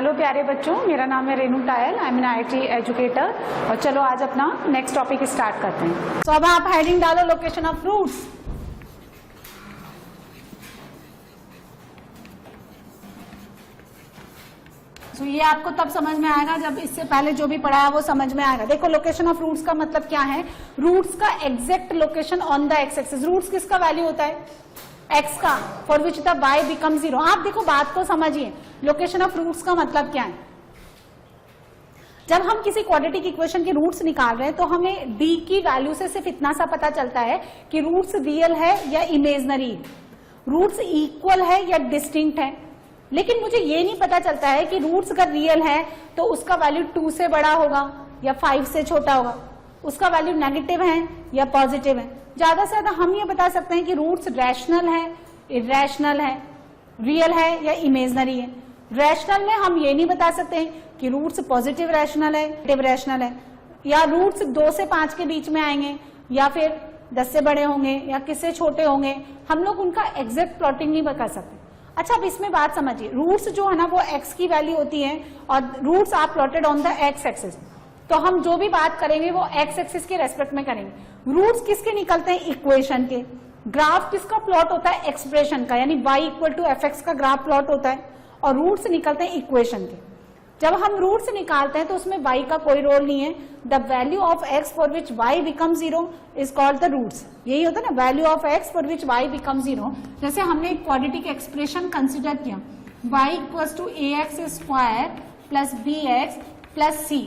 Hello प्यारे बच्चों, मेरा नाम है Renu Tayal, I am an IIT educator. और चलो आज अपना नेक्स्ट टॉपिक स्टार्ट करते हैं। तो अब आप हेडिंग डालो लोकेशन ऑफ रूट्स। तो ये आपको तब समझ में आएगा जब इससे पहले जो भी पढ़ा है वो समझ में आएगा। देखो लोकेशन ऑफ रूट्स का मतलब क्या है, रूट्स का exact location on the x axis. Roots किसका वैल्यू होता है, एक्स का, for which the y become 0। आप देखो बात को समझिए, लोकेशन ऑफ रूट्स का मतलब क्या है। जब हम किसी क्वाड्रेटिक इक्वेशन के रूट्स निकाल रहे हैं तो हमें d की वैल्यू से सिर्फ इतना सा पता चलता है कि रूट्स रियल है या इमेजनरी है, रूट्स इक्वल है या डिस्टिंक्ट है। लेकिन मुझे ये नहीं पता चलता है कि रूट्स अगर रियल है तो उसका वैल्यू 2 से बड़ा होगा या 5 से छोटा होगा, उसका वैल्यू नेगेटिव है या पॉजिटिव है। ज्यादा से ज्यादा हम ये बता सकते हैं कि रूट्स रैशनल है, इरेशनल है, रियल है या इमेजनरी है। रैशनल में हम ये नहीं बता सकते कि रूट्स पॉजिटिव रैशनल है, नेगेटिव रैशनल है, या रूट्स 2 से 5 के बीच में आएंगे या फिर 10 से बड़े होंगे या किससे छोटे होंगे। हम लोग उनका एग्जैक्ट प्लॉटिंग नहीं बता सकते। अच्छा, अब इसमें बात समझिए, रूट्स जो है ना वो x की वैल्यू होती है और roots are plotted on the x axis. तो हम जो भी बात करेंगे वो x एक्सिस के रेस्पेक्ट में करेंगे। रूट्स किसके निकलते हैं, इक्वेशन के। ग्राफ किसका प्लॉट होता है, एक्सप्रेशन का, यानी y इक्वल टू fx का ग्राफ प्लॉट होता है और रूट्स निकलते हैं इक्वेशन के। जब हम रूट्स निकालते हैं तो उसमें y का कोई रोल नहीं है। The value of x for which y become 0 is called the roots. यही होता है ना, value of x for which y become 0। जैसे हमने एक क्वाड्रेटिक एक्सप्रेशन कंसिडर किया, y equals to ax square plus bx plus c,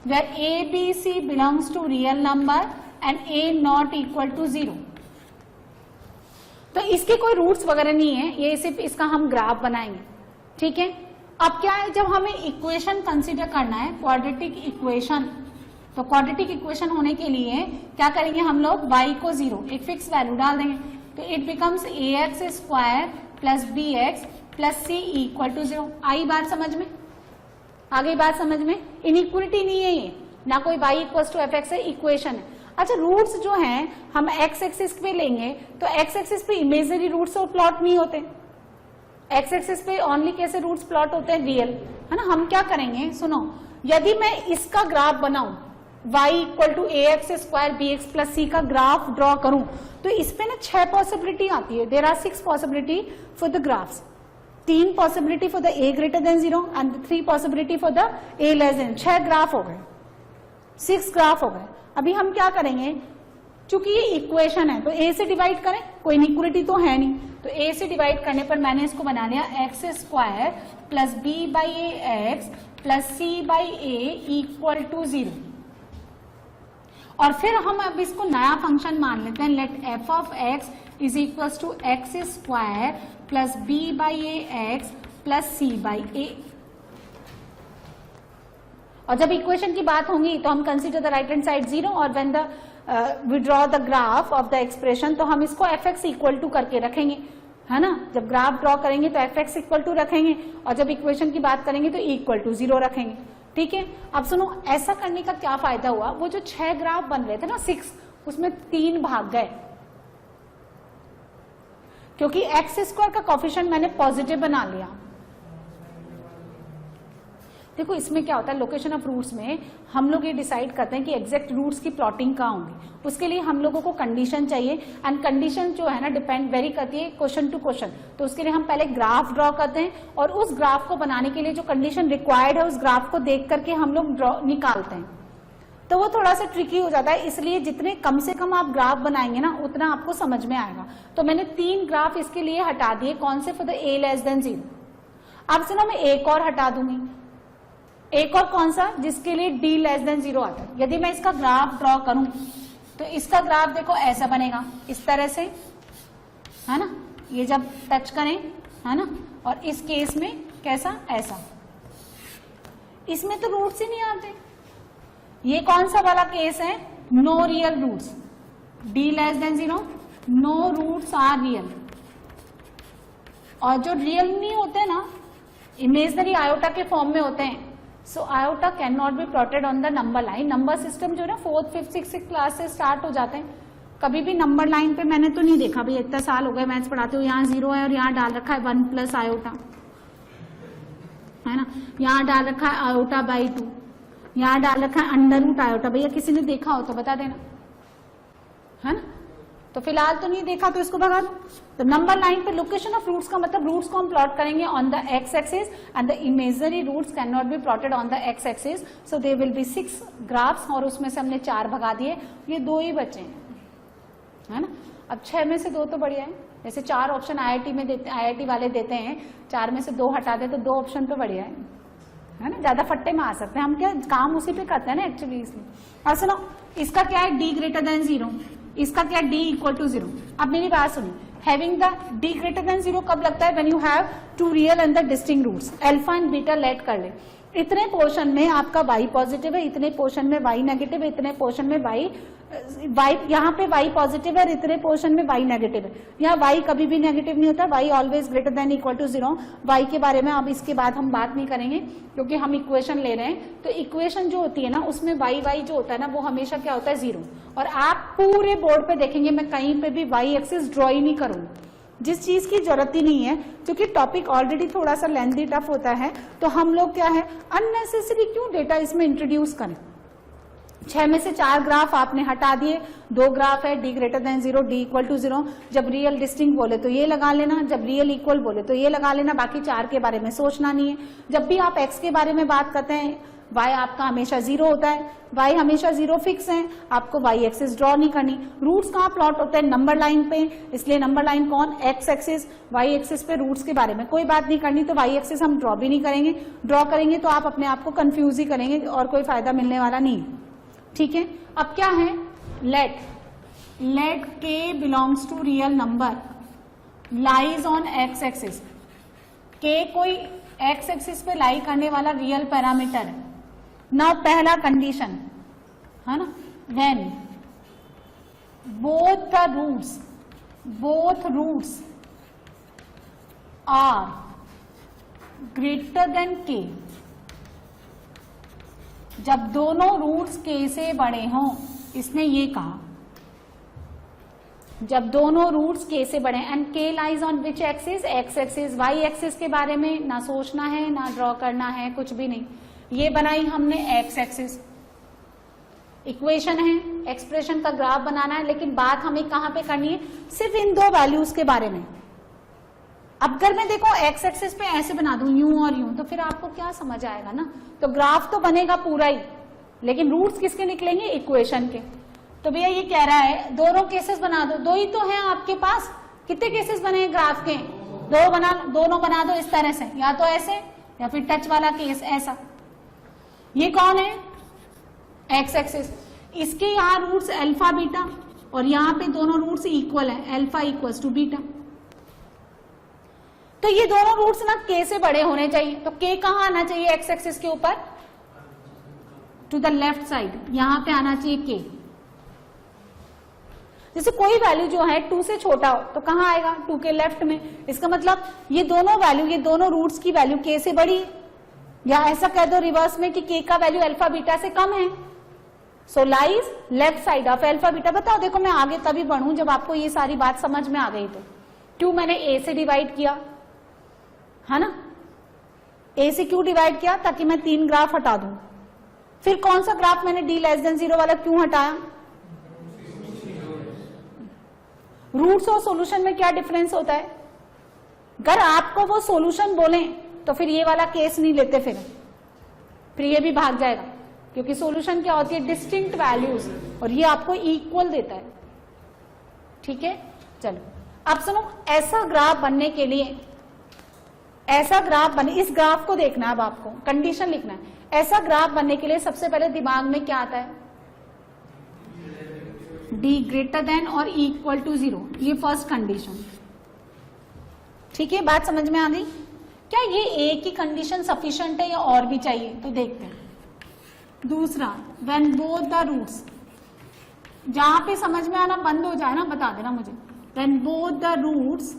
where a b c belongs to real number and a not equal to 0। तो इसके कोई roots वगैरह नहीं है, ये सिर्फ इसका हम ग्राफ बनाएंगे, ठीक है। अब क्या है, जब हमें इक्वेशन कंसीडर करना है, क्वाड्रेटिक इक्वेशन, तो क्वाड्रेटिक इक्वेशन होने के लिए क्या करेंगे हम लोग, y को 0 एक फिक्स वैल्यू डाल देंगे, तो it becomes ax square plus bx plus c equal to 0। आई बात समझ में, आ गई बात समझ में। इनइक्वलिटी नहीं है ये, ना कोई y इक्वल टू fx है, इक्वेशन है। अच्छा, रूट्स जो हैं हम x एक्सिस पे लेंगे तो x एक्सिस पे इमेजिनरी रूट्स और प्लॉट नहीं होते, x एक्सिस पे ओनली कैसे रूट्स प्लॉट होते हैं, रियल, है ना। हम क्या करेंगे, सुनो, यदि मैं इसका ग्राफ बनाऊं, y equal to ax square bx plus c का ग्राफ ड्रॉ करूं, तो इसपे ना 6 पॉसिबिलिटी आती है। There are 6 possibility for the graphs, 3 possibility for the a greater than 0 and 3 possibility for the a less than. 6 graph हो गए, 6 graph हो गए। अभी हम क्या करेंगे, चूंकि ये इक्वेशन है तो a से डिवाइड करें, कोई इनइक्वलिटी तो है नहीं, तो a से डिवाइड करने पर मैंने इसको बना लिया x square plus b by A x plus c by a equal to 0। और फिर हम अब इसको नया फंक्शन मान लेते हैं, let f of x is equal to X square plus b by A x plus c by A. और जब इक्वेशन की बात होगी तो हम consider the right hand side 0 और when the we draw the graph of the expression तो हम इसको fx इक्वल टू करके रखेंगे, है ना। जब ग्राफ ड्रॉ करेंगे तो fx इक्वल टू रखेंगे और जब इक्वेशन की बात करेंगे तो इक्वल टू 0 रखेंगे, ठीक है। अब सुनो, ऐसा करने का क्या फायदा हुआ, वो जो 6 ग्राफ बन रहे थे ना 6, उसमें 3 भाग गए, क्योंकि एक्स स्क्वायर का कोफिशिएंट मैंने पॉजिटिव बना लिया। देखो इसमें क्या होता है, लोकेशन ऑफ रूट्स में हम लोग ये डिसाइड करते हैं कि एग्जैक्ट रूट्स की प्लॉटिंग कहाँ होंगी। उसके लिए हम लोगों को कंडीशन चाहिए एंड कंडीशन जो है ना डिपेंड वेरी करती है क्वेश्चन टू क्वेश्चन। तो उसके लिए हम पहले ग्राफ ड्रॉ करते हैं और उस ग्राफ को बनाने के लिए जो कंडीशन रिक्वायर्ड है उस ग्राफ को देख करके हम लोग ड्रॉ निकालते हैं। तो वो थोड़ा सा ट्रिकी हो जाता है, इसलिए जितने कम से कम आप ग्राफ बनाएंगे ना उतना आपको समझ में आएगा। तो मैंने 3 ग्राफ इसके लिए हटा दिए, कौन से, for the a less than 0। अब सुनो, मैं एक और हटा दूंगी, एक और कौन सा, जिसके लिए d लेस देन 0 आता है। यदि मैं इसका ग्राफ ड्रॉ करूं तो इसका ग्राफ देखो ऐसा बनेगा, इस तरह से, है ना। ये जब टच करें, है ना, और इस केस में कैसा, ऐसा। इसमें तो रूट्स ही नहीं आते। ये कौन सा वाला केस है, no real roots, d less than 0, no roots are real. और जो रियल नहीं होते ना, इमेजनरी आयोटा के फॉर्म में होते हैं, so iota can not be plotted on the number line. Number system जो है ना 4th, 5th, 6th क्लास से स्टार्ट हो जाते हैं। कभी भी नंबर लाइन पे मैंने तो नहीं देखा, भाई इतना साल हो गए मैथ्स पढ़ाते हो, यहाँ 0 है और यहाँ डाल रखा है 1 प्लस आयोटा, है ना। यहाँ डाल रखा है आयोटा बाई 2, यहाँ डाल रखा है अंडर रूट आयोटा। भैया किसी ने देखा हो तो बता देना, है ना। तो फिलहाल तो नहीं देखा तो इसको भगा दो। तो नंबर लाइन पे लोकेशन ऑफ रूट्स का मतलब रूट्स को हम प्लॉट करेंगे on the x axis and the imaginary roots can not be plotted on the x axis, so they will be 6 graphs और उसमें से हमने 4 भगा दिए, ये 2 ही बचे हैं, है ना। अब 6 में से 2 तो बढ़िया है, जैसे 4 ऑप्शन आईआईटी में देते, आईआईटी वाले देते हैं, 4 में से 2 हटा दे तो 2 ऑप्शन तो बढ़िया है ना। ज्यादा फट्टे में आ सकते हैं हम, क्या काम उसी पे करते हैं ना एक्चुअली, इसलिए। और सुनो, इसका क्या है, d ग्रेटर देन 0, इसका क्या d इक्वल टू 0। अब मेरी बात सुनो, having the d greater than 0 कब लगता है, when you have 2 real and the distinct roots, alpha and beta let कर ले। इतने पोर्शन में आपका y पॉजिटिव है, इतने पोर्शन में y नेगेटिव है, इतने पोर्शन में y यहाँ पे y पॉजिटिव है और इतने पोर्शन में y नेगेटिव है। यहाँ y कभी भी नेगेटिव नहीं होता, y always greater than equal to 0। y के बारे में अब इसके बाद हम बात नहीं करेंगे क्योंकि हम इक्वेशन ले रहे हैं। तो इक्वेशन जो होती है ना, उसमें y जो होता है ना, वो हमेशा क्या होता है, 0। और आप पूरे बोर्ड पे देखेंगे मैं कहीं पे भी y एक्सिस ड्रॉ ही नहीं करूंगी, जिस चीज की जरूरत ही नहीं है, क्योंकि टॉपिक ऑलरेडी थोड़ा सा लेंथी टफ होता है। तो हम लोग क्या है, अननेसेसरी क्यों डेटा इसमें इंट्रोड्यूस करें। 6 में से 4 ग्राफ आपने हटा दिए, 2 ग्राफ है, d greater than 0, d equal to 0। जब रियल डिस्टिंक्ट बोले तो ये लगा लेना, जब रियल इक्वल बोले तो ये लगा लेना, बाकी 4 के बारे में सोचना नहीं है। जब भी आप x के बारे में बात करते हैं, y आपका हमेशा 0 होता है, y हमेशा 0 फिक्स है, आपको y एक्सिस ड्रॉ नहीं करनी। रूट्स कहाँ प्लॉट होते हैं, नंबर लाइन पे, इसलिए नंबर लाइन कौन, x एक्सिस, y एक्सिस पे रूट्स के बारे में कोई बात नहीं करनी, तो y एक्सिस हम ड्रॉ भी नहीं करेंगे। ड्रॉ करेंगे तो आप अपने आप को कंफ्यूज ही करेंगे और कोई फायदा मिलने वाला नहीं है, ठीक है। अब क्या है, let k belongs to real number lies on x axis. k कोई x एक्सिस पे लाई करने वाला रियल पैरामीटर है ना। पहला कंडीशन है ना, when both roots are greater than k, जब दोनों रूट्स k से बड़े हों, इसने ये कहा जब दोनों रूट्स k से बड़े, and k lies on which axis, x axis. y axis के बारे में ना सोचना है ना ड्रॉ करना है, कुछ भी नहीं। ये बनाई हमने x एक्सिस, इक्वेशन है, एक्सप्रेशन का ग्राफ बनाना है, लेकिन बात हमें कहां पे करनी है, सिर्फ इन 2 वैल्यूज के बारे में। अब अगर मैं देखो x एक्सिस पे ऐसे बना दूं, यूं और यूं, तो फिर आपको क्या समझ आएगा ना। तो ग्राफ तो बनेगा पूरा ही, लेकिन रूट्स किसके निकलेंगे, इक्वेशन के। तो भैया ये कह रहा है दोनों केसेस बना दो, 2 ही तो हैं आपके पास। कितने केसेस बने हैं ग्राफ के, 2 बना, दोनों बना दो इस तरह से, या तो ऐसे या फिर टच वाला केस ऐसा। ये कौन है, x एक्सिस, इसके यहाँ रूट्स अल्फा बीटा और यहाँ पे दोनों रूट्स इक्वल है, अल्फा इक्वल्स टू बीटा। तो ये दोनों रूट्स ना k से बड़े होने चाहिए। तो k कहाँ आना चाहिए x एक्सिस के ऊपर, टू द लेफ्ट साइड, यहां पे आना चाहिए k। जैसे कोई वैल्यू जो है 2 से छोटा हो तो कहां आएगा, 2 के लेफ्ट में। इसका मतलब ये दोनों वैल्यू, ये दोनों रूट्स की वैल्यू k से बड़ी है, या ऐसा कह दो रिवर्स में कि k का वैल्यू अल्फा बीटा से कम है। So lies left side of alpha beta. बताओ, देखो मैं आगे तभी बढ़ूं जब आपको ये सारी बात समझ में आ गई। तो 2 मैंने a से डिवाइड किया, है ना, a से क्यों डिवाइड किया, ताकि मैं 3 ग्राफ हटा दूं। फिर कौन सा ग्राफ मैंने d लेस देन 0 वाला क्यों हटाया, रूट्स और सॉल्यूशन में क्या डिफरेंस होता है। अगर आपको वो सॉल्यूशन बोले तो फिर ये वाला केस नहीं लेते, फिर ये भी भाग जाएगा, क्योंकि सॉल्यूशन क्या होती है, डिस्टिंक्ट वैल्यूज, और ये आपको इक्वल देता है, ठीक है। चलो अब सुनो, ऐसा ग्राफ बनने के लिए, ऐसा ग्राफ बने, इस ग्राफ को देखना है, अब आपको कंडीशन लिखना है। ऐसा ग्राफ बनने के लिए सबसे पहले दिमाग में क्या आता है, d ग्रेटर देन और इक्वल टू 0, ये फर्स्ट कंडीशन, ठीक है। बात समझ में आ गई। क्या ये एक ही कंडीशन सफिशिएंट है या और भी चाहिए, तो देखते हैं। दूसरा, व्हेन बोथ द रूट्स, जहां पे समझ में आना बंद हो जाए ना बता देना मुझे। When both the roots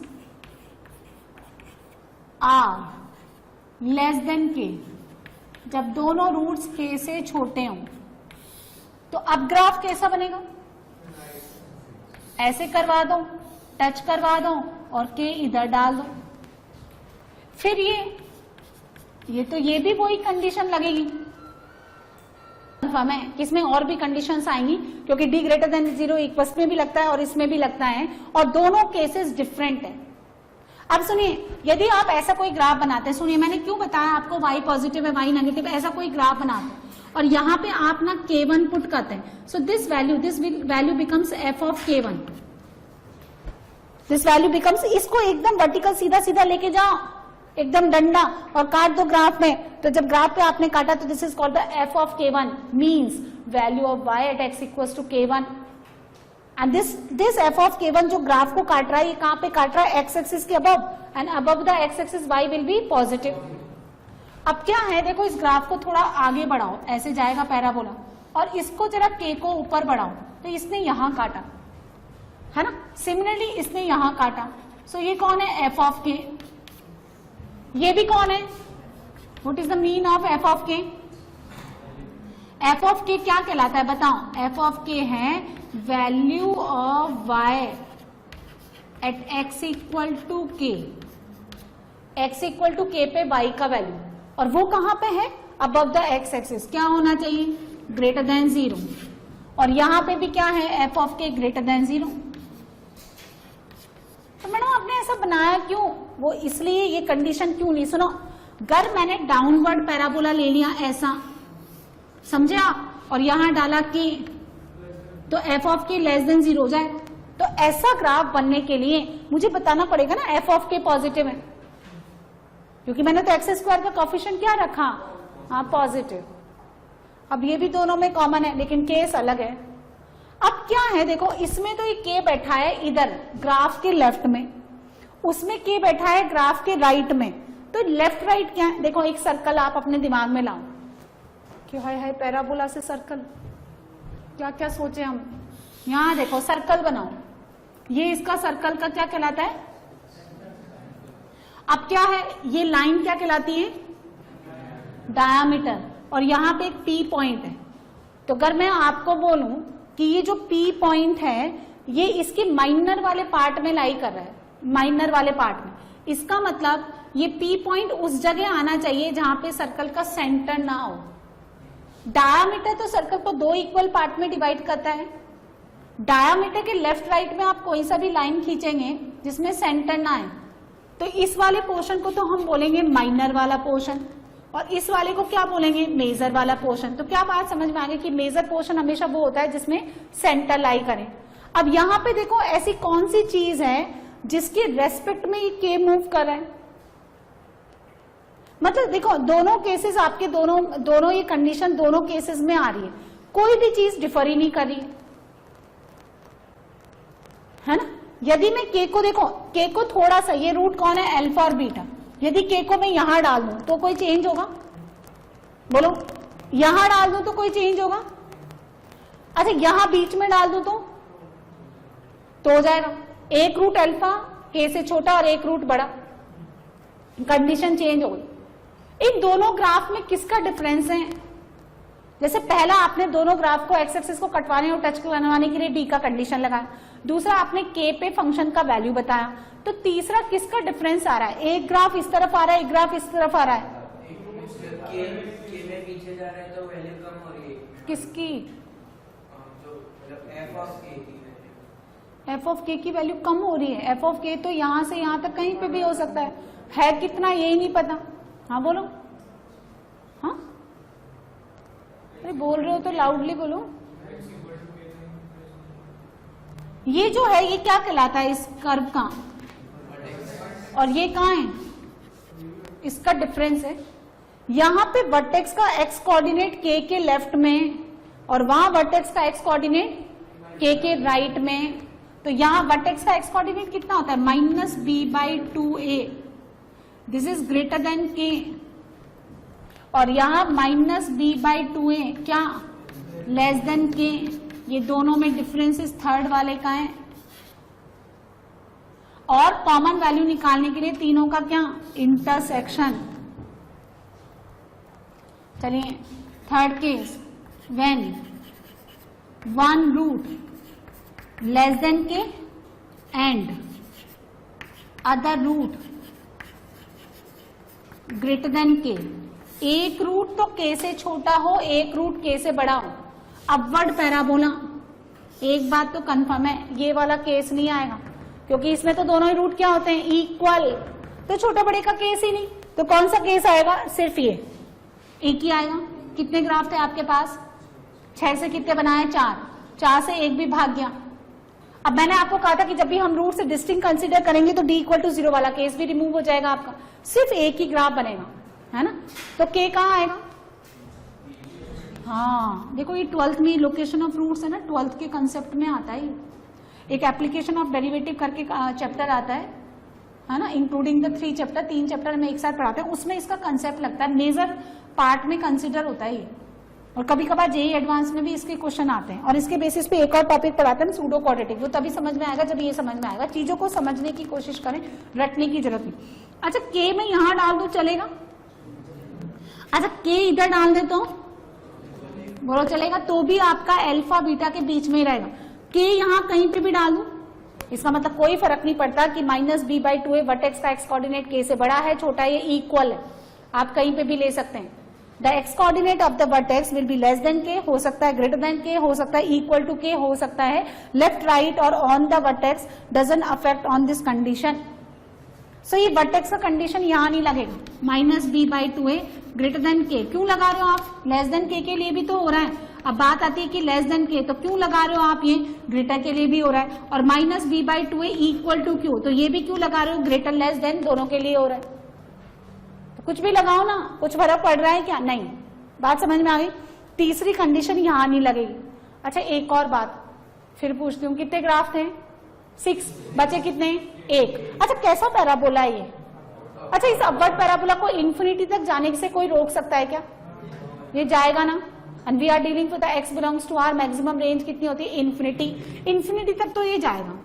are less than k, जब दोनों रूट्स k से छोटे हों, तो अब ग्राफ कैसा बनेगा, ऐसे करवा दो, टच करवा दो और k इधर डाल दो। फिर ये भी वही कंडीशन लगेगी, कंफर्म है कि इसमें और भी कंडीशंस आएंगी, क्योंकि d ग्रेटर देन 0 इक्वल्स में भी लगता है और इसमें भी लगता है, और दोनों केसेस डिफरेंट है। अब सुनिए, यदि आप ऐसा कोई ग्राफ बनाते हैं, सुनिए मैंने क्यों बताया आपको y पॉजिटिव है y नेगेटिव, ऐसा कोई ग्राफ बनाते हैं और यहाँ पे आप ना k1 पुट करते हैं, so this value becomes f of k1, this value becomes, इसको एकदम वर्टिकल सीधा सीधा लेके जाओ, एकदम डंडा, और काट दो ग्राफ में। तो जब ग्राफ पे आपने काटा तो this is called the f of k1, means value of y at x equals to k1, and this f of k1 जो ग्राफ को काट रहा है, ये कहां पे काट रहा है, x एक्सिस के above, and above the x axis y will be positive. अब क्या है, देखो इस ग्राफ को थोड़ा आगे बढ़ाओ, ऐसे जाएगा पैराबोला, और इसको जरा k को ऊपर बढ़ाओ, तो इसने यहां काटा है ना, सिमिलरली इसने यहां काटा, सो ये कौन है, f ऑफ k, ये भी कौन है, what is the mean of f of k, f of k क्या कहलाता है बताओ, f ऑफ k है value of y at x equal to k, x equal to k पे y का वैल्यू, और वो कहां पे है, अबव द x एक्सिस, क्या होना चाहिए, ग्रेटर देन 0, और यहां पे भी क्या है, f of k greater than 0। तो मैडम आपने ऐसा बनाया क्यों, वो इसलिए, ये कंडीशन क्यों नहीं, सुनो, अगर मैंने डाउनवर्ड पैराबोला ले लिया ऐसा, समझे आप, और यहां डाला k, तो f of k less than 0 हो जाए, तो ऐसा ग्राफ बनने के लिए मुझे बताना पड़ेगा ना f ऑफ k पॉजिटिव है, क्योंकि मैंने तो x स्क्वायर का कोफिशिएंट क्या रखा, हाँ पॉजिटिव। अब ये भी दोनों में कॉमन है, लेकिन केस अलग है। अब क्या है, देखो इसमें तो ये k बैठा है इधर ग्राफ के लेफ्ट में, उसमें k बैठा है ग्राफ के राइट में, तो लेफ्ट राइट क्या है, देखो एक सर्कल आप अपने दिमाग में लाओ, कि हाय हाय पैराबोला से सर्कल, क्या क्या सोचे हम, यहां देखो सर्कल बनाओ, ये इसका सर्कल का क्या कहलाता है, अब क्या है, ये लाइन क्या कहलाती है, डायामीटर, और यहां पे एक P पॉइंट है। तो अगर मैं आपको बोलूं कि ये जो P पॉइंट है ये इसके माइनर वाले पार्ट में लाई कर रहा है, माइनर वाले पार्ट में, इसका मतलब ये P पॉइंट उस जगह आना चाहिए जहां पे सर्कल का सेंटर ना हो। डायामीटर तो सर्कल को 2 इक्वल पार्ट में डिवाइड करता है, डायामीटर के लेफ्ट राइट में आप कोई सा भी लाइन खींचेंगे जिसमें सेंटर ना है, तो इस वाले पोर्शन को तो हम बोलेंगे माइनर वाला पोर्शन, और इस वाले को क्या बोलेंगे, मेजर वाला पोर्शन। तो क्या बात समझ में आ गई कि मेजर पोर्शन हमेशा वो होता है जिसमें सेंटर लाई करें। अब यहाँ पे देखो ऐसी कौन सी चीज है जिसके रेस्पेक्ट में ये के मूव कर रहा है, मतलब देखो दोनों केसेस आपके दोनों ये कंडीशन दोनों केसेस में आ रही है, कोई भी चीज डिफर ही नहीं कर रही है ना। यदि मैं के को देखो, के को थोड़ा सा, ये रूट कौन है, अल्फा और बीटा, यदि के को मैं यहां डाल दूं तो कोई चेंज होगा, बोलो, यहां डाल दूं तो कोई चेंज होगा, अच्छा यहां बीच में डाल दूं तो हो जाएगा, एक रूट अल्फा के से छोटा और एक रूट बड़ा, कंडीशन चेंज हो गई। इन दोनों ग्राफ में किसका डिफरेंस है, जैसे पहला आपने दोनों ग्राफ को एक्स एक्सिस को कटवाने और टच करवाने के लिए डी का कंडीशन लगाया, दूसरा आपने के पे फंक्शन का वैल्यू बताया, तो तीसरा किसका डिफरेंस आ रहा है, एक ग्राफ इस तरफ आ रहा है, एक ग्राफ इस तरफ आ रहा है, के में पीछे जा रहा है तो वैल्यू कम हो रही है, किसकी, जो एफ ऑफ के की, एफ ऑफ के की वैल्यू कम हो रही है। एफ ऑफ के तो यहां से यहां तक कहीं पे भी हो सकता है कितना यही नहीं पता, हाँ बोलो, हाँ अरे बोल रहे हो तो लाउडली बोलो। ये जो है ये क्या कहलाता है, इस कर्व का, और ये कहाँ है, इसका डिफरेंस है। यहां पे वर्टेक्स का एक्स कोऑर्डिनेट के लेफ्ट में, और वहां वर्टेक्स का एक्स कोऑर्डिनेट के राइट में, तो यहां वर्टेक्स का एक्स कोऑर्डिनेट कितना होता है, -b/2a, this is greater than के, और यहां -b/2a क्या, लेस देन के, ये दोनों में डिफरेंस इस थर्ड वाले का है। और कॉमन वैल्यू निकालने के लिए तीनों का क्या, इंटरसेक्शन। चलिए third case, when one root less than K and other root greater than K, एक रूट तो के से छोटा हो, एक रूट के से बड़ा हो, अपवर्ड पैराबोला। एक बात तो कंफर्म है, ये वाला केस नहीं आएगा क्योंकि इसमें तो दोनों ही रूट क्या होते हैं, इक्वल, तो छोटे बड़े का केस ही नहीं। तो कौन सा केस आएगा, सिर्फ ये एक ही आएगा। कितने ग्राफ थे आपके पास, 6 से कितने बनाए, 4, 4 से एक भी भाग गया। अब मैंने आपको कहा था कि जब भी हम रूट से डिस्टिंक्ट कंसीडर करेंगे तो d=0 वाला केस भी रिमूव हो जाएगा आपका, सिर्फ एक ही ग्राफ बनेगा, है ना। तो k कहाँ आएगा, हाँ देखो ये 12th में लोकेशन ऑफ रूट्स है ना, 12th के कंसेप्ट में आता है। एक एप्लीकेशन ऑफ डेरिवेटिव करके चैप्टर आता है ना, इंक्लूडिंग द 3 चैप्टर, 3 चैप्टर में एक साथ पढ़ाते हैं, उसमें इसका कंसेप्ट लगता है, मेजर पार्ट में कंसिडर होता है ये। और कभी कभार जेईई एडवांस में भी इसके क्वेश्चन आते हैं, और इसके बेसिस पे एक और टॉपिक पढ़ाते हैं सूडो क्वाड्रेटिक, वो तभी समझ में आएगा जब ये समझ में आएगा। चीजों को समझने की कोशिश करें, रटने की जरूरत नहीं। अच्छा के में यहां डाल दो चलेगा, अच्छा के इधर डाल दे तो बोलो चलेगा, तो भी आपका अल्फा बीटा के बीच में ही रहेगा। के यहाँ कहीं पे भी डाल दो, इसका मतलब कोई फर्क नहीं पड़ता कि -b/2a वर्टेक्स का एक्स कोऑर्डिनेट के से बड़ा है छोटा है, ये इक्वल है, आप कहीं पे भी ले सकते हैं। The x coordinate of the vertex will be less than के, हो सकता है ग्रेटर देन के, हो सकता है इक्वल टू के, हो सकता है लेफ्ट राइट और on the vertex, doesn't affect on this condition. So ये वर्टेक्स का कंडीशन यहां नहीं लगेगा, -b/2a ग्रेटर देन के क्यों लगा रहे हो आप, लेस देन के लिए भी तो हो रहा है। अब बात आती है कि लेस देन के, तो क्यों लगा रहे हो आप, ये ग्रेटर के लिए भी हो रहा है, और -b/2a इक्वल टू क्यू, तो ये भी क्यों लगा रहे हो, ग्रेटर लेस देन दोनों के लिए हो रहा है। तो कुछ भी लगाओ ना, कुछ फर्क पड़ रहा है क्या, नहीं। बात समझ में आ गई। तीसरी कंडीशन यहां नहीं लगेगी। अच्छा एक और बात फिर पूछती हूँ, कितने ग्राफ थे, 6, बचे कितने, 1। अच्छा कैसा पैराबोला है ये, अच्छा इस अपवर्ड पैराबोला को इन्फिनिटी तक जाने से कोई रोक सकता है क्या, ये जाएगा ना। And we are dealing with x belongs to R, maximum range कितनी होती है, इन्फिनिटी, इन्फिनिटी तक तो ये जाएगा।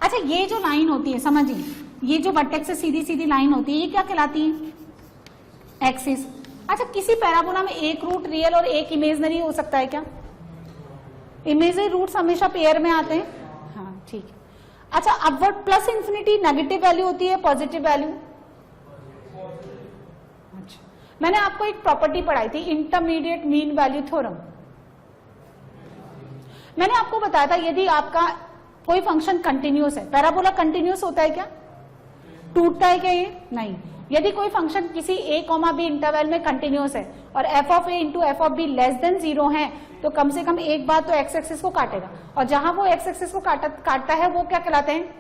अच्छा ये जो लाइन होती है समझिए, ये जो वर्टेक्स से सीधी सीधी लाइन होती है, ये क्या कहलाती है, एक्सिस। अच्छा किसी पैराबोला में एक रूट रियल और एक इमेजनरी हो सकता है क्या, इमेजनरी रूट्स हमेशा पेयर में आते हैं, हाँ ठीक है। अच्छा upward plus infinity negative value होती है, पॉजिटिव वैल्यू। अच्छा मैंने आपको एक प्रॉपर्टी पढ़ाई थी, इंटरमीडिएट मीन वैल्यू थ्योरम। मैंने आपको बताया था यदि आपका कोई फंक्शन कंटिन्यूअस है, पैराबोला कंटिन्यूअस होता है क्या, टूटता है क्या ये, नहीं। यदि कोई फंक्शन किसी a, b इंटरवल में कंटिन्यूअस है और f(a) × f(b) लेस देन 0 है, तो कम से कम एक बार तो x एक्सिस को काटेगा, और जहां वो x एक्सिस को काटता है वो क्या कहलाते हैं।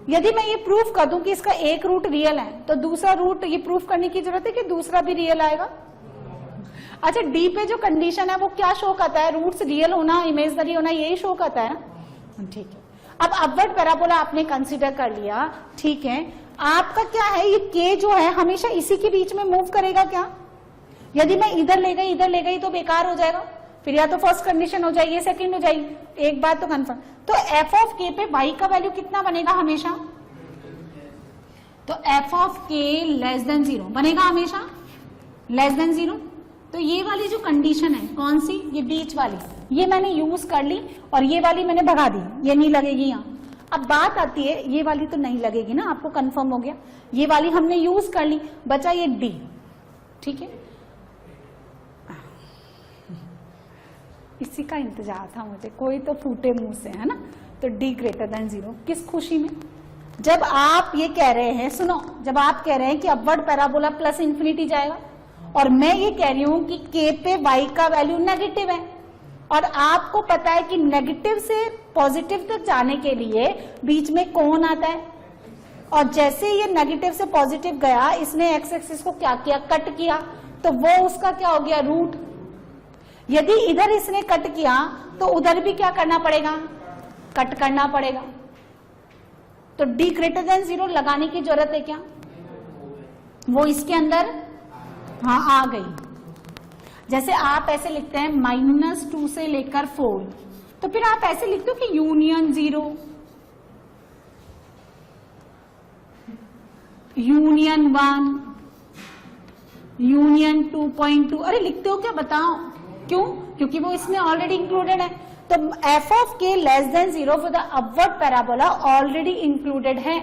यदि मैं ये प्रूफ कर दूं कि इसका एक रूट रियल है, तो दूसरा रूट ये प्रूफ करने की जरूरत है कि दूसरा भी रियल आएगा। अच्छा डी पे जो कंडीशन है वो क्या शो करता है, रूट्स रियल होना इमेजनरी होना, यही शो करता है ना, ठीक है। अब अपवर्ड पैराबोला आपने कंसिडर कर लिया, ठीक है। आपका क्या है, ये k जो है हमेशा इसी के बीच में मूव करेगा क्या, यदि मैं इधर ले गई तो बेकार हो जाएगा, फिर या तो फर्स्ट कंडीशन हो जाएगी, सेकंड हो जाएगी, एक बात तो कंफर्म। तो f ऑफ k पे y का वैल्यू कितना बनेगा हमेशा, तो f of k less than 0 बनेगा हमेशा, लेस देन 0। तो ये वाली जो कंडीशन है कौन सी, ये बीच वाली, ये मैंने यूज कर ली और ये वाली मैंने भगा दी, ये नहीं लगेगी यहाँ। अब बात आती है, ये वाली तो नहीं लगेगी ना, आपको कंफर्म हो गया, ये वाली हमने यूज कर ली, बचा ये d, ठीक है। इसी का इंतजार था मुझे, कोई तो फूटे मुंह से, है ना। तो d ग्रेटर देन 0, किस खुशी में, जब आप ये कह रहे हैं, सुनो, जब आप कह रहे हैं कि अपवर्ड पैराबोला प्लस इंफिनिटी जाएगा, और मैं ये कह रही हूं कि k पे y का वैल्यू नेगेटिव है, और आपको पता है कि नेगेटिव से पॉजिटिव तक जाने के लिए बीच में कौन आता है, और जैसे ये नेगेटिव से पॉजिटिव गया, इसने एक्स एक्सिस को क्या किया, कट किया, तो वो उसका क्या हो गया, रूट। यदि इधर इसने कट किया तो उधर भी क्या करना पड़ेगा, कट करना पड़ेगा। तो d ग्रेटर देन 0 लगाने की जरूरत है क्या, वो इसके अंदर हाँ आ गई। जैसे आप ऐसे लिखते हैं -2 से लेकर 4, तो फिर आप ऐसे लिखते हो कि यूनियन 0, यूनियन 1, यूनियन 2.2, अरे लिखते हो क्या, बताओ क्यों, क्योंकि वो इसमें ऑलरेडी इंक्लूडेड है। तो f of k less than 0 for the upward parabola already included है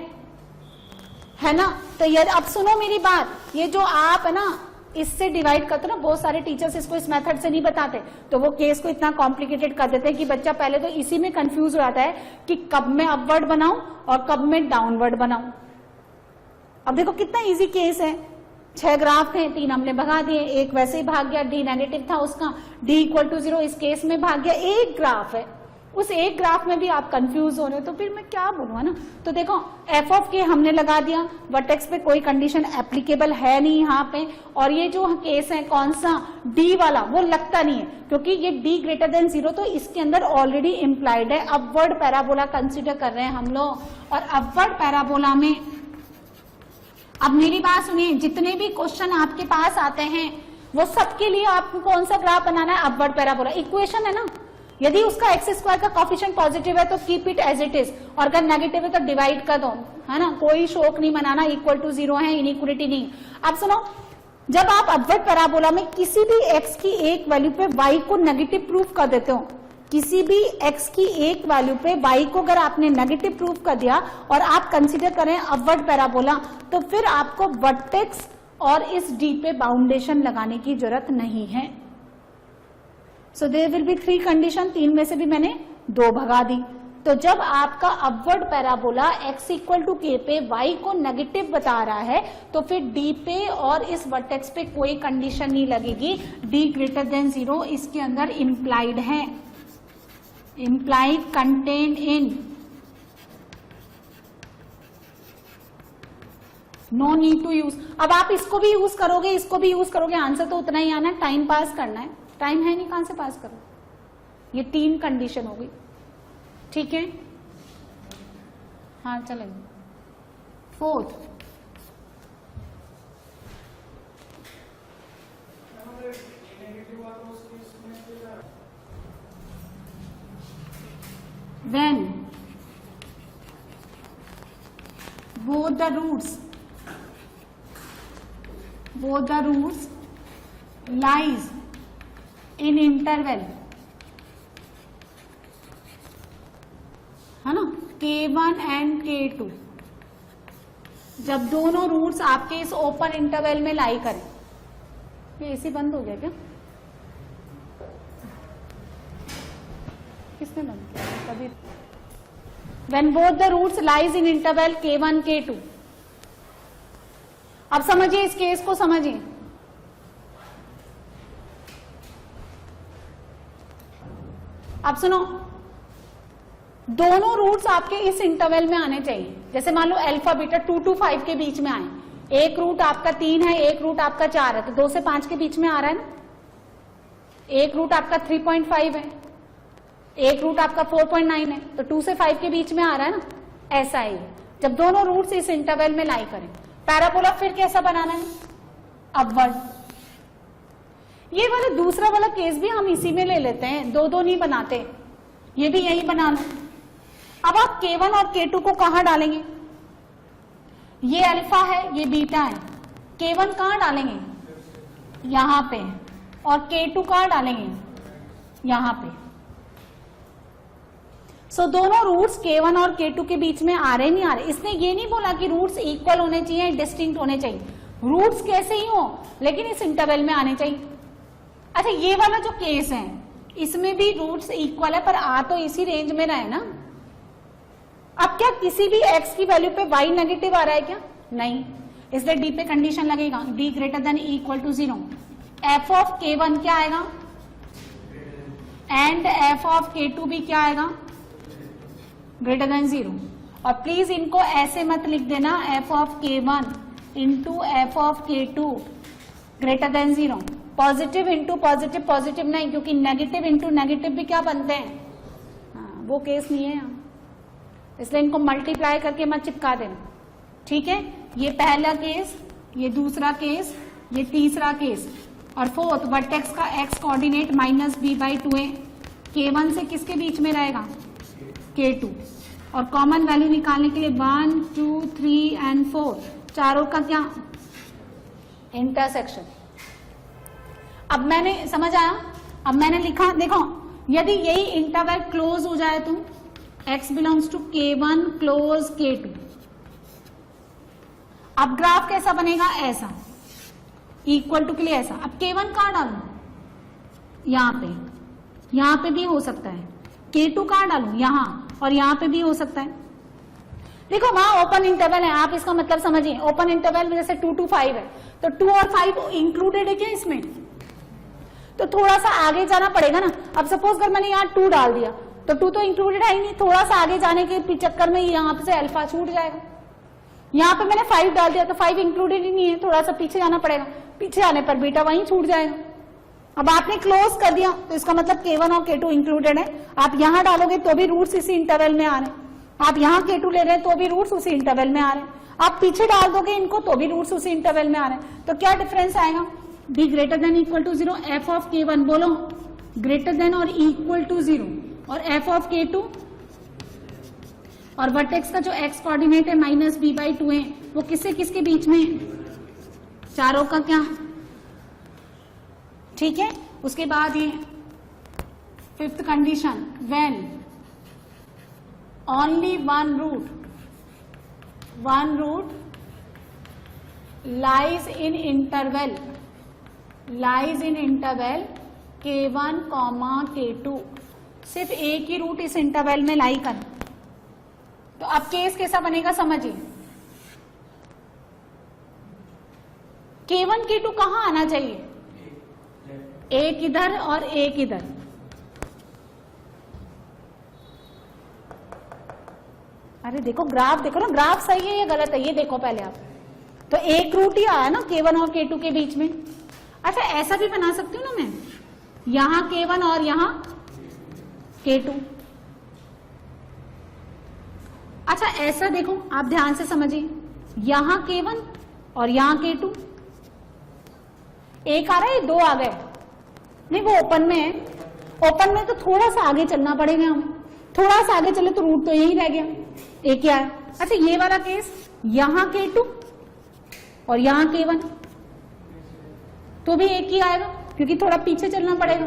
है ना। तो ये अब सुनो मेरी बात, ये जो आप है ना इससे डिवाइड करते हो ना, बहुत सारे टीचर्स इसको इस मेथड से नहीं बताते, तो वो केस को इतना कॉम्प्लिकेटेड कर देते हैं कि बच्चा पहले तो इसी में कंफ्यूज हो जाता है कि कब मैं अपवर्ड बनाऊं और कब मैं डाउनवर्ड बनाऊं। अब देखो कितना इजी केस है, 6 ग्राफ थे, 3 हमने भगा दिए, एक वैसे ही भाग गया, डी नेगेटिव था उसका, डी इक्वल टू 0 इस केस में भाग गया। एक ग्राफ है, उस एक ग्राफ में भी आप कंफ्यूज हो रहे हो, तो फिर मैं क्या बोलूं, है ना। तो देखो एफ ऑफ के हमने लगा दिया, वर्टेक्स पे कोई कंडीशन एप्लीकेबल है नहीं यहाँ पे, और ये जो केस है कौन सा डी वाला, वो लगता नहीं है क्योंकि ये डी ग्रेटर देन 0, तो इसके अंदर ऑलरेडी इम्प्लाइड है। अपवर्ड पैराबोला कंसिडर कर रहे हैं हम लोग, और अपवर्ड पैराबोला में अब मेरी बात सुनिए, जितने भी क्वेश्चन आपके पास आते हैं वो सबके लिए आपको कौन सा ग्राफ बनाना है, अपवर्ड पैराबोला। इक्वेशन है ना, यदि उसका एक्स स्क्वायर का कोफिशिएंट पॉजिटिव है तो keep it as it is, और अगर नेगेटिव है तो डिवाइड कर दो, है ना, कोई शोक नहीं मनाना, इक्वल टू 0 है, इनइक्वलिटी नहीं। अब सुनो, जब आप अपवर्ड पैराबोला में किसी भी एक्स की एक वैल्यू पे वाई को नेगेटिव प्रूफ कर देते हो, किसी भी x की एक वैल्यू पे y को अगर आपने नेगेटिव प्रूफ कर दिया और आप कंसीडर करें अपवर्ड पैराबोला, तो फिर आपको वर्टेक्स और इस d पे बाउंडेशन लगाने की जरूरत नहीं है। So there will be 3 condition, 3 में से भी मैंने 2 भगा दी। तो जब आपका upward parabola x equal to k पे y को नेगेटिव बता रहा है, तो फिर d पे और इस वर्टेक्स पे कोई कंडीशन नहीं लगेगी, d ग्रेटर देन 0 इसके अंदर इम्प्लाइड है, implied contained in, no need to use। अब आप इसको भी यूज करोगे, इसको भी यूज करोगे, आंसर तो उतना ही आना है, टाइम पास करना है, टाइम है नहीं, कहां से पास करो। ये 3 कंडीशन हो गई, ठीक है। हाँ चलेंगे, 4th when both the roots lies in interval, है ना, K1 and K2, जब दोनों रूट्स आपके इस ओपन इंटरवल में लाई करें। ये एसी बंद हो गया क्या, किसने बंद किया कभी। When both the roots lies in interval K1 K2। अब समझिए इस केस को, समझिए, अब सुनो, दोनों रूट्स आपके इस इंटरवल में आने चाहिए। जैसे मान लो अल्फा बीटा 2 to 5 के बीच में आए, एक रूट आपका 3 है, एक रूट आपका 4 है, तो 2 से 5 के बीच में आ रहा है ना। एक रूट आपका 3.5 है, एक रूट आपका 4.9 है, तो 2 से 5 के बीच में आ रहा है ना। ऐसा ही जब दोनों रूट्स इस इंटरवल में लाई करें, पैराबोला फिर कैसा बनाना है, अपवर्ड। ये वाला दूसरा वाला केस भी हम इसी में ले लेते हैं, 2-2 नहीं बनाते, ये भी यही बना लो। अब आप K1 और K2 को कहां डालेंगे, ये अल्फा है, ये बीटा है, K1 कहां डालेंगे, यहां पे, और K2 कहां डालेंगे, यहां पे। सो दोनों रूट्स K1 और K2 के बीच में आ रहे नहीं आ रहे। इसने ये नहीं बोला कि रूट्स इक्वल होने चाहिए, डिस्टिंक्ट होने चाहिए, रूट्स कैसे ही हो लेकिन इस इंटरवल में आने चाहिए। अच्छा, ये वाला जो केस है इसमें भी रूट्स इक्वल है, पर आ तो इसी रेंज में रहे ना। अब क्या किसी भी x की वैल्यू पे y नेगेटिव आ रहा है क्या, नहीं, इसलिए d पे कंडीशन लगेगा, d greater than equal to 0। f of K1 क्या आएगा, एंड f ऑफ K2 भी क्या आएगा, ग्रेटर देन 0। और प्लीज इनको ऐसे मत लिख देना, f of K1 into f of K2 greater than 0। Positive into positive positive नहीं, क्योंकि नेगेटिव इंटू नेगेटिव भी क्या बनते हैं, हाँ, वो केस नहीं है यहाँ, इसलिए इनको मल्टीप्लाई करके मत चिपका देना, ठीक है। ये पहला केस, ये दूसरा केस, ये तीसरा केस, और 4th वर्टेक्स का x कोऑर्डिनेट -b/2 है, K1 से किसके बीच में रहेगा, K2, और कॉमन वैल्यू निकालने के लिए 1, 2, 3 एंड 4, चारों का क्या, इंटरसेक्शन। अब मैंने समझ आया, अब मैंने लिखा, देखो यदि यही इंटरवल क्लोज हो जाए तो x belongs to K1 close K2, अब ग्राफ कैसा बनेगा, ऐसा, इक्वल टू के लिए ऐसा। अब K1 कहां डालू, यहां पे भी हो सकता है। K2 कहां डालू, यहां, और यहां पे भी हो सकता है। देखो वहां ओपन इंटरवल है, आप इसका मतलब समझिए। ओपन इंटरवल में जैसे 2 to 5 है, तो 2 और 5 इंक्लूडेड है क्या इसमें, तो थोड़ा सा आगे जाना पड़ेगा ना। अब सपोज अगर मैंने यहाँ 2 डाल दिया तो 2 तो इंक्लूडेड है ही नहीं, थोड़ा सा आगे जाने के चक्कर में यहाँ से अल्फा छूट जाएगा। यहाँ पे मैंने 5 डाल दिया तो 5 इंक्लूडेड ही नहीं है, थोड़ा सा पीछे जाना पड़ेगा, पीछे आने पर बीटा वहीं छूट जाएगा। अब आपने क्लोज कर दिया तो इसका मतलब K1 और K2 इंक्लूडेड है। आप यहाँ डालोगे तो भी रूट्स इसी इंटरवल में आ रहे हैं, आप यहाँ K2 ले रहे हैं तो भी रूट्स उसी इंटरवल में आ रहे हैं, आप पीछे डाल दोगे इनको तो भी रूट्स उसी इंटरवल में आ रहे हैं। तो क्या डिफरेंस आएगा, b greater than equal to 0, f of K1 बोलो ग्रेटर देन और इक्वल टू 0, और f ऑफ K2, और वर्टेक्स का जो x कोऑर्डिनेट है -b/2 है, वो किससे किसके बीच में, चारों का क्या, ठीक है। उसके बाद ये 5th condition, when only one root lies in interval K1, K2, सिर्फ एक ही रूट इस इंटरवल में लाई कर। तो अब केस कैसा बनेगा समझिए, K1 K2 कहां आना चाहिए, एक इधर और एक इधर। अरे देखो ग्राफ देखो ना, ग्राफ सही है या गलत है ये देखो पहले आप। तो एक रूट ही आया ना K1 और K2 के बीच में। अच्छा ऐसा भी बना सकती हूँ ना मैं, यहां K1 और यहां K2। अच्छा ऐसा देखो, आप ध्यान से समझिए, यहां K1 और यहां K2, एक आ रहा है, 2 आ गए, नहीं वो ओपन में है, ओपन में तो थोड़ा सा आगे चलना पड़ेगा, हम थोड़ा सा आगे चले तो रूट तो यही रह गया, एक क्या है। अच्छा ये वाला केस, यहां K2 और यहां K1, तो भी एक ही आएगा क्योंकि थोड़ा पीछे चलना पड़ेगा।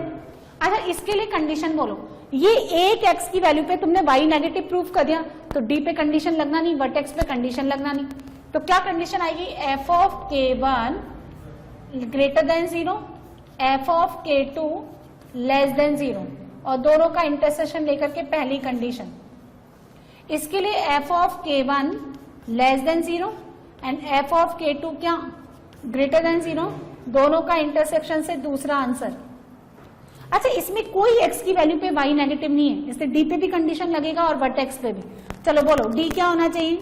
अच्छा इसके लिए कंडीशन बोलो, ये एक x की वैल्यू पे तुमने y नेगेटिव प्रूफ कर दिया तो d पे कंडीशन लगना नहीं, वर्टेक्स पे कंडीशन लगना नहीं। तो क्या कंडीशन आएगी, f of K1 greater than 0, f of K2 less than 0, और दोनों का इंटरसेक्शन लेकर के पहली कंडीशन। इसके लिए f of K1 less than 0 and f of K2 क्या ग्रेटर देन 0, दोनों का इंटरसेक्शन से दूसरा आंसर। अच्छा इसमें कोई x की वैल्यू पे y नेगेटिव नहीं है, इससे d पे भी कंडीशन लगेगा और वर्टेक्स पे भी। चलो बोलो d क्या होना चाहिए,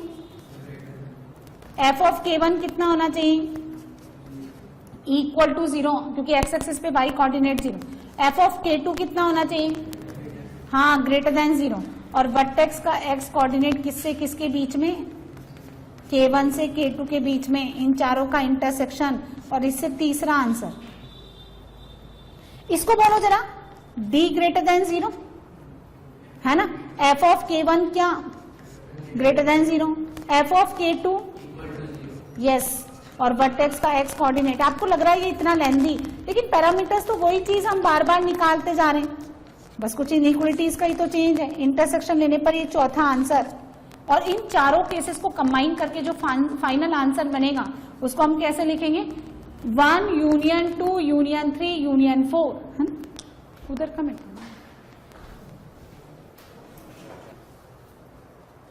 f ऑफ K1 कितना होना चाहिए, इक्वल टू 0, क्योंकि x एक्सिस पे y coordinate 0। f of K2 कितना होना चाहिए, हाँ ग्रेटर देन 0, और वर्टेक्स का x कोऑर्डिनेट किससे किसके बीच में, K1 से K2 के बीच में, इन चारों का इंटरसेक्शन, और इससे तीसरा आंसर। इसको बोलो जरा, d ग्रेटर देन 0 है ना, f ऑफ K1 क्या greater than 0, f of K2 yes, और वर्टेक्स का x कोऑर्डिनेट। आपको लग रहा है ये इतना लेंथी, लेकिन पैरामीटर्स तो वही चीज हम बार बार निकालते जा रहे हैं, बस कुछ इनइक्वलिटीज का ही तो चेंज है। इंटरसेक्शन लेने पर ये चौथा आंसर, और इन चारों केसेस को कंबाइन करके जो फाइनल आंसर बनेगा उसको हम कैसे लिखेंगे, 1 यूनियन 2 यूनियन 3 यूनियन 4 है ना, उधर कमेंट।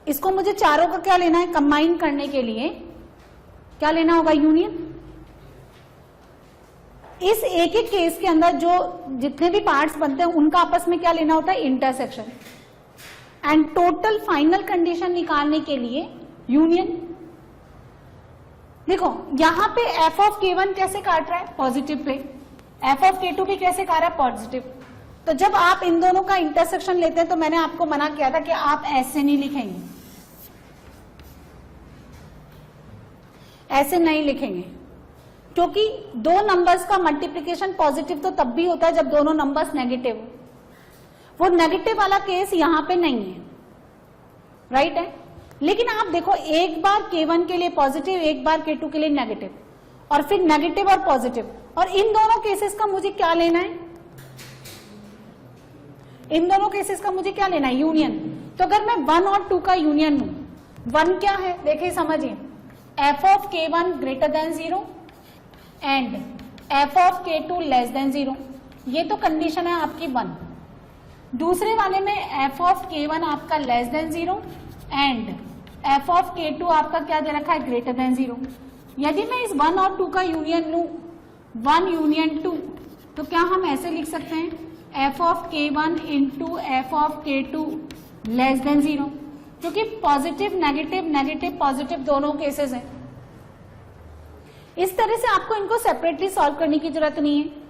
इसको मुझे चारों का क्या लेना है, कंबाइन करने के लिए क्या लेना होगा, यूनियन। इस एक एक केस के अंदर जो जितने भी पार्ट्स बनते हैं उनका आपस में क्या लेना होता है, intersection, and total final condition निकालने के लिए यूनियन। देखो यहां पे f ऑफ K1 कैसे काट रहा है, positive pay, f of K2 भी कैसे काट रहा है, पॉजिटिव। तो जब आप इन दोनों का इंटरसेक्शन लेते हैं तो मैंने आपको मना किया था कि आप ऐसे नहीं लिखेंगे, ऐसे नहीं लिखेंगे, क्योंकि दो नंबर्स का मल्टीप्लिकेशन पॉजिटिव तो तब भी होता है जब दोनों नंबर्स नेगेटिव हो। वो नेगेटिव वाला केस यहां पे नहीं है, राइट है। लेकिन आप देखो एक बार K1 के लिए पॉजिटिव, एक बार K2 के लिए नेगेटिव, और फिर नेगेटिव और पॉजिटिव, और इन दोनों केसेस का मुझे क्या लेना है, इन दोनों केसेस का मुझे क्या लेना है, यूनियन। तो अगर मैं 1 और 2 का यूनियन लूं, 1 क्या है देखिए समझिए, F of k1 greater than 0 and F of k2 less than 0। ये तो कंडीशन है आपकी 1। दूसरे वाले में एफ ऑफ k1 आपका less than 0 and F of k2 आपका क्या दे रखा है, ग्रेटर देन 0। यदि मैं इस 1 और 2 का यूनियन लूं, 1 यूनियन 2, तो क्या हम ऐसे लिख सकते हैं, F of k1 into F of k2 less than 0, क्योंकि पॉजिटिव नेगेटिव नेगेटिव पॉजिटिव दोनों केसेस हैं। इस तरह से आपको इनको सेपरेटली सॉल्व करने की जरूरत नहीं है।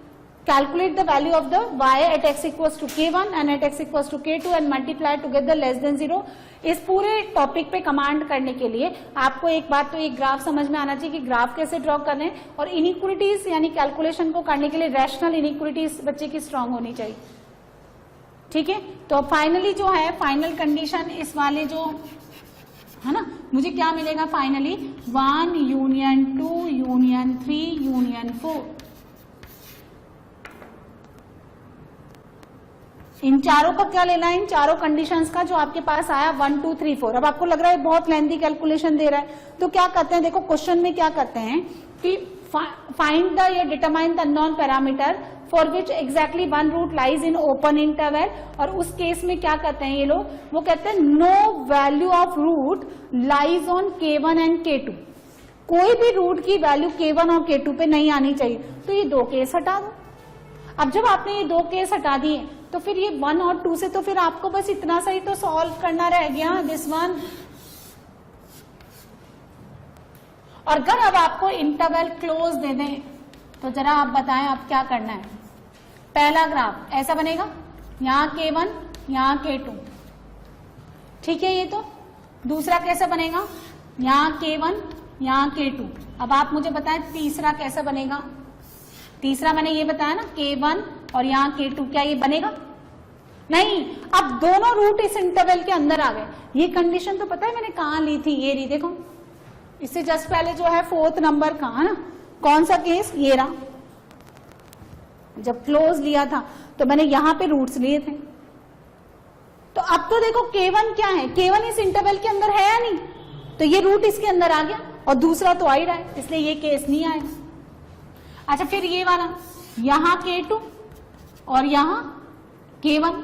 Calculate the value of the y at x equals to k1 and at x equals to k2 and multiply together less than 0। इस पूरे टॉपिक पे कमांड करने के लिए आपको एक बात तो एक ग्राफ समझ में आना चाहिए कि ग्राफ कैसे ड्रॉ करना है, और इनइक्वालिटीज यानी कैलकुलेशन को करने के लिए रैशनल इनइक्वालिटीज बच्चे की स्ट्रांग होनी चाहिए। ठीक है, तो फाइनली जो है फाइनल कंडीशन इस वाले जो है ना, मुझे क्या मिलेगा फाइनली, 1 यूनियन 2 यूनियन 3 यूनियन 4। इन चारों का क्या लेना है, इन चारों कंडीशंस का जो आपके पास आया 1 2 3 4। अब आपको लग रहा है बहुत लेंथी कैलकुलेशन दे रहा है, तो क्या करते हैं, देखो क्वेश्चन में क्या करते हैं कि फाइंड द या determine the unknown parameter for which exactly 1 root lies in open interval. और उस केस में क्या करते हैं ये लोग, वो कहते हैं no value of root lies on k1 and k2। कोई भी रूट की वैल्यू k1 और k2 पे नहीं आनी चाहिए। तो ये 2 केस हटा दो। अब जब आपने ये 2 केस हटा दिए तो फिर ये 1 और 2 से तो फिर आपको बस इतना सा ही तो सॉल्व करना रह गया, दिस वन। और अगर अब आपको इंटरवल क्लोज दे दें तो जरा आप बताएं अब क्या करना है। पहला ग्राफ ऐसा बनेगा, यहाँ k1 यहाँ k2, ठीक है। ये तो दूसरा कैसा बनेगा, यहाँ k1 यहाँ k2। अब आप मुझे बताएं तीसरा कैसा बनेगा। तीसरा मैंने ये बताया ना, k1 और यहाँ k2, क्या ये बनेगा, नहीं। अब दोनों रूट इस इंटरवल के अंदर आ गए। ये कंडीशन तो पता है मैंने कहाँ ली थी, ये रही, देखो इससे जस्ट पहले जो है 4th नंबर का है ना, कौन सा केस, ये रहा। जब क्लोज लिया था तो मैंने यहां पे रूट्स लिए थे। तो अब तो देखो k1 क्या है, k1 इस इंटरवल के अंदर है या नहीं, तो ये रूट इसके अंदर आ गया, और दूसरा तो आ ही रहा है, इसलिए ये केस नहीं आएगा। अच्छा, फिर ये वाला, यहां k2 और यहां k1,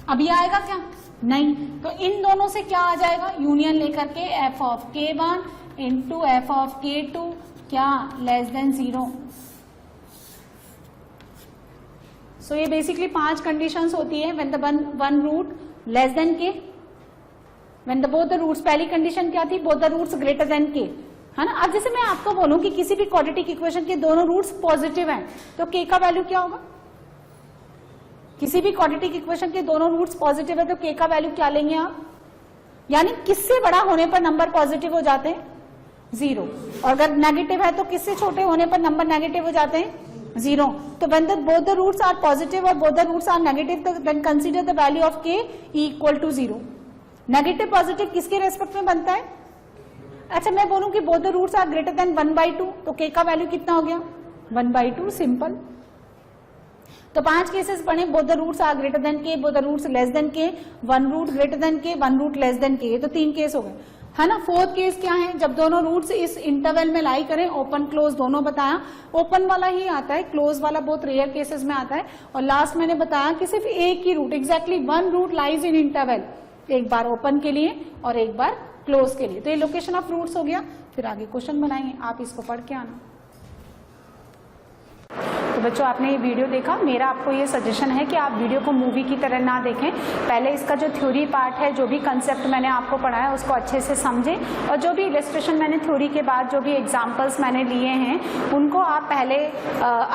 अब ये आएगा क्या, नहीं। तो इन दोनों से क्या आ जाएगा, यूनियन लेकर के f of k1 into F of k2 क्या लेस देन 0। सो ये बेसिकली 5 कंडीशंस होती है when the one root less than k, when the both the roots, पहली कंडीशन क्या थी, both the roots greater than k, है ना। अब जैसे मैं आपको बोलूं कि किसी भी क्वाड्रेटिक इक्वेशन के दोनों रूट्स पॉजिटिव हैं, तो k का वैल्यू क्या होगा। किसी भी क्वाड्रेटिक इक्वेशन के दोनों रूट्स पॉजिटिव है तो k का वैल्यू क्या लेंगे आप, यानी किससे बड़ा होने पर नंबर पॉजिटिव हो जाते हैं, 0। और अगर नेगेटिव है तो किससे छोटे होने पर नंबर नेगेटिव हो जाते हैं, 0। तो when both the roots are positive और both the roots are negative, then consider the value of k equal to 0। Negative positive किसके रेस्पेक्ट में बनता है। अच्छा, मैं बोलूं कि both the roots are greater than 1/2, तो k का वैल्यू कितना हो गया, 1/2, सिंपल। तो 5 केसेस पढ़े, both the roots are greater than k, both the roots less than k, 1 root greater than k, 1 root less than k, ये तो 3 case हो गए, है ना। 4th केस क्या है, जब दोनों रूट्स इस इंटरवल में लाई करें, ओपन क्लोज दोनों बताया, ओपन वाला ही आता है, क्लोज वाला बहुत रेयर केसेस में आता है। और लास्ट मैंने बताया कि सिर्फ एक ही root, exactly 1 root lies in interval, एक बार ओपन के लिए और एक बार क्लोज के लिए। तो ये लोकेशन ऑफ रूट्स हो गया। फिर आगे क्वेश्चन बनाएंगे, आप इसको पढ़ के आना। तो बच्चों, आपने ये वीडियो देखा, मेरा आपको ये सजेशन है कि आप वीडियो को मूवी की तरह ना देखें। पहले इसका जो थ्योरी पार्ट है, जो भी कंसेप्ट मैंने आपको पढ़ाया उसको अच्छे से समझें, और जो भी इलस्ट्रेशन मैंने थ्योरी के बाद जो भी एग्जांपल्स मैंने लिए हैं उनको आप पहले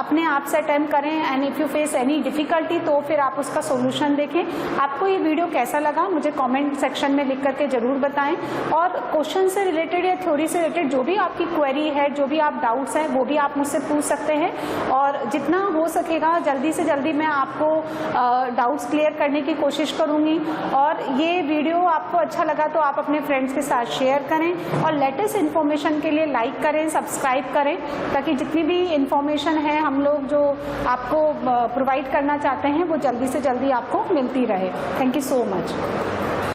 अपने आप से अटेम्प्ट करें। And if you face any difficulty तो फिर आप उसका सोल्यूशन देखें। आपको ये वीडियो कैसा लगा मुझे कॉमेंट सेक्शन में लिख करके जरूर बताएं, और क्वेश्चन से रिलेटेड या थ्योरी से रिलेटेड जो भी आपकी क्वेरी है, जो भी आप डाउट्स हैं, वो भी आप मुझसे पूछ सकते हैं। और जितना हो सकेगा जल्दी से जल्दी मैं आपको डाउट्स क्लियर करने की कोशिश करूंगी। और ये वीडियो आपको अच्छा लगा तो आप अपने फ्रेंड्स के साथ शेयर करें, और लेटेस्ट इन्फॉर्मेशन के लिए लाइक करें, सब्सक्राइब करें, ताकि जितनी भी इन्फॉर्मेशन है हम लोग जो आपको प्रोवाइड करना चाहते हैं वो जल्दी से जल्दी आपको मिलती रहे। Thank you so much.